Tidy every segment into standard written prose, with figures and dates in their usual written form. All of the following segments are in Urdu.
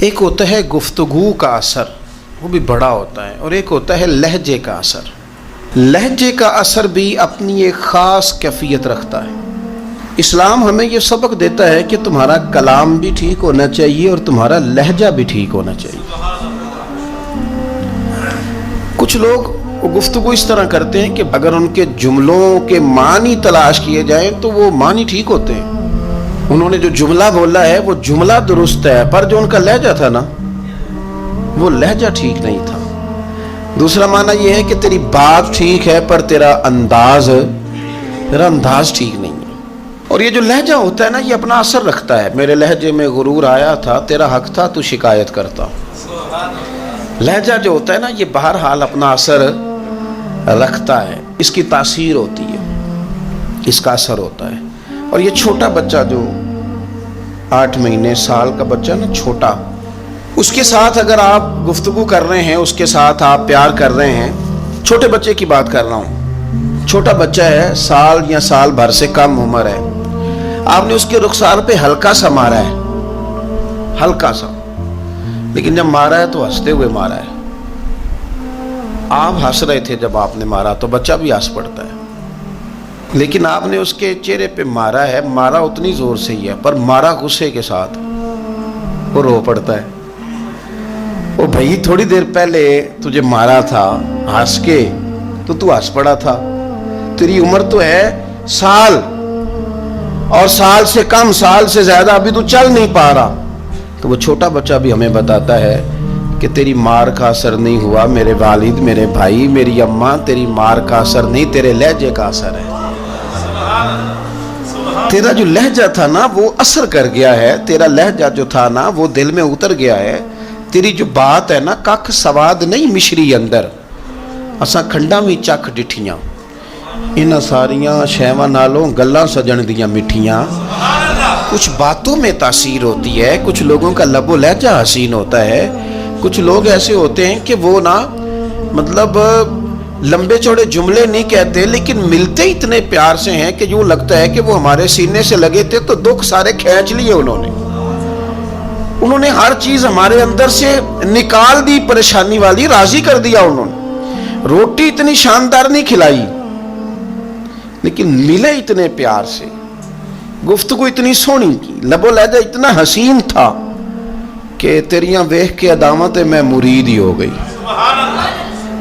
ایک ہوتا ہے گفتگو کا اثر، وہ بھی بڑا ہوتا ہے، اور ایک ہوتا ہے لہجے کا اثر۔ لہجے کا اثر بھی اپنی ایک خاص کیفیت رکھتا ہے۔ اسلام ہمیں یہ سبق دیتا ہے کہ تمہارا کلام بھی ٹھیک ہونا چاہیے اور تمہارا لہجہ بھی ٹھیک ہونا چاہیے۔ کچھ لوگ گفتگو اس طرح کرتے ہیں کہ اگر ان کے جملوں کے معنی تلاش کیے جائیں تو وہ معنی ٹھیک ہوتے ہیں۔ انہوں نے جو جملہ بولا ہے وہ جملہ درست ہے، پر جو ان کا لہجہ تھا نا وہ لہجہ ٹھیک نہیں تھا۔ دوسرا معنی یہ ہے کہ تیری بات ٹھیک ہے پر تیرا انداز ٹھیک نہیں ہے۔ اور یہ جو لہجہ ہوتا ہے نا یہ اپنا اثر رکھتا ہے۔ میرے لہجے میں غرور آیا تھا، تیرا حق تھا تو شکایت کرتا۔ لہجہ جو ہوتا ہے نا یہ بہرحال اپنا اثر رکھتا ہے، اس کی تاثیر ہوتی ہے، اس کا اثر ہوتا ہے۔ اور یہ چھوٹا بچہ جو 8 مہینے سال کا بچہ نا، چھوٹا، اس کے ساتھ اگر آپ گفتگو کر رہے ہیں، اس کے ساتھ آپ پیار کر رہے ہیں، چھوٹے بچے کی بات کر رہا ہوں، چھوٹا بچہ ہے، سال یا سال بھر سے کم عمر ہے، آپ نے اس کے رخسار پہ ہلکا سا مارا ہے، ہلکا سا، لیکن جب مارا ہے تو ہنستے ہوئے مارا ہے۔ آپ ہنس رہے تھے جب آپ نے مارا تو بچہ بھی ہنس پڑتا ہے، لیکن آپ نے اس کے چہرے پہ مارا ہے، مارا اتنی زور سے ہی ہے پر مارا غصے کے ساتھ، وہ رو پڑتا ہے۔ وہ بھائی تھوڑی دیر پہلے تجھے مارا تھا ہنس کے تو ہنس پڑا تھا، تیری عمر تو ہے سال، اور سال سے کم، سال سے زیادہ، ابھی تو چل نہیں پا رہا۔ تو وہ چھوٹا بچہ بھی ہمیں بتاتا ہے کہ تیری مار کا اثر نہیں ہوا میرے والد، میرے بھائی، میری اماں، تیری مار کا اثر نہیں، تیرے لہجے کا اثر ہے۔ تیرا جو لہجہ تھا نا وہ اثر کر گیا ہے، تیرا لہجہ جو تھا نا وہ دل میں اتر گیا ہے، تیری جو بات ہے نا ککھ سواد نہیں مشری اندر، اساں کھنڈا میں چکھ ڈٹھیاں، انہاں ساریاں شیواں نالوں گلاں سجن دیاں مٹھیاں۔ کچھ باتوں میں تاثیر ہوتی ہے، کچھ لوگوں کا لب و لہجہ حسین ہوتا ہے، کچھ لوگ ایسے ہوتے ہیں کہ وہ نا مطلب لمبے چوڑے جملے نہیں کہتے لیکن ملتے اتنے پیار سے ہیں کہ یوں لگتا ہے کہ وہ ہمارے سینے سے لگے تھے تو دکھ سارے کھینچ لیے انہوں نے ہر چیز ہمارے اندر سے نکال دی، پریشانی والی راضی کر دیا انہوں نے۔ روٹی اتنی شاندار نہیں کھلائی لیکن ملے اتنے پیار سے، گفتگو اتنی سونی کی، لب و لہجہ اتنا حسین تھا کہ تیریاں ویکھ کے عدامت میں مرید ہی ہو گئی۔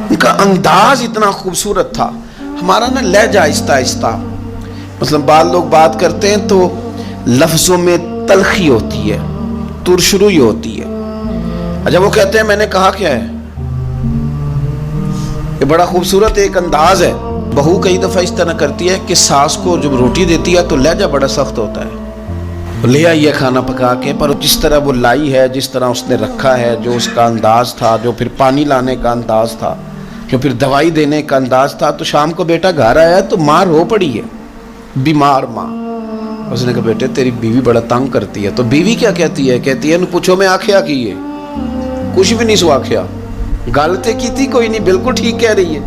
ان کا انداز اتنا خوبصورت تھا۔ ہمارا نا لہجہ آہستہ آہستہ، مثلا بعض لوگ بات کرتے ہیں تو لفظوں میں تلخی ہوتی ہے، ترشروئی ہوتی ہے۔ جب وہ کہتے ہیں میں نے کہا کیا ہے، یہ بڑا خوبصورت ایک انداز ہے۔ بہو کئی دفعہ اس طرح کرتی ہے کہ ساس کو جب روٹی دیتی ہے تو لہجہ بڑا سخت ہوتا ہے، لے آئی ہے کھانا پکا کے، پر جس طرح وہ لائی ہے، جس طرح اس نے رکھا ہے، جو اس کا انداز تھا، جو پھر پانی لانے کا انداز تھا، جو پھر دوائی دینے کا انداز تھا، تو شام کو بیٹا گھر آیا تو ماں رو پڑی ہے، بیمار ماں۔ اس نے کہا بیٹے تیری بیوی بڑا تنگ کرتی ہے، تو بیوی کیا کہتی ہے، کہتی ہے انہوں پوچھو میں آکھیا کی ہے، کچھ بھی نہیں سو آکھیا، غلطے کی تھی کوئی نہیں، بالکل ٹھیک کہہ رہی ہے۔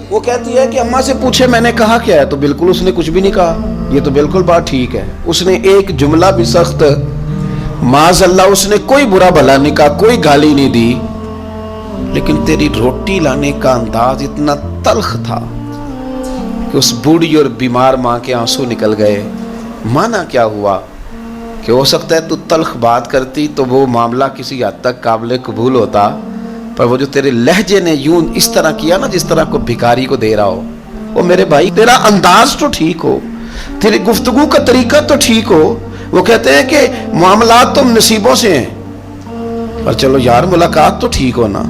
وہ کہتی ہے کہ اماں سے پوچھے میں نے کہا کیا ہے، تو بالکل اس نے کچھ بھی نہیں کہا، یہ تو بالکل بات ٹھیک ہے، اس نے ایک جملہ بھی سخت، معاذ اللہ اس نے کوئی برا بھلا نہیں کہا، کوئی گالی نہیں دی، لیکن تیری روٹی لانے کا انداز اتنا تلخ تھا کہ اس بوڑھی اور بیمار ماں کے آنسو نکل گئے۔ مانا کیا ہوا کہ ہو سکتا ہے تو تلخ بات کرتی تو وہ معاملہ کسی حد تک قابل قبول ہوتا، پر وہ جو تیرے لہجے نے یوں اس طرح کیا نا جس طرح کو بھکاری کو دے رہا ہو، وہ میرے بھائی تیرا انداز تو ٹھیک ہو، تیری گفتگو کا طریقہ تو ٹھیک ہو۔ وہ کہتے ہیں کہ معاملات تو نصیبوں سے ہیں، پر چلو یار ملاقات تو ٹھیک ہونا۔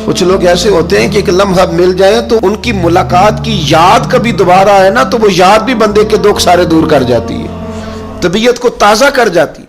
کچھ لوگ ایسے ہوتے ہیں کہ ایک لمحہ مل جائیں تو ان کی ملاقات کی یاد کبھی دوبارہ آئے نا تو وہ یاد بھی بندے کے دکھ سارے دور کر جاتی ہے، طبیعت کو تازہ کر جاتی ہے۔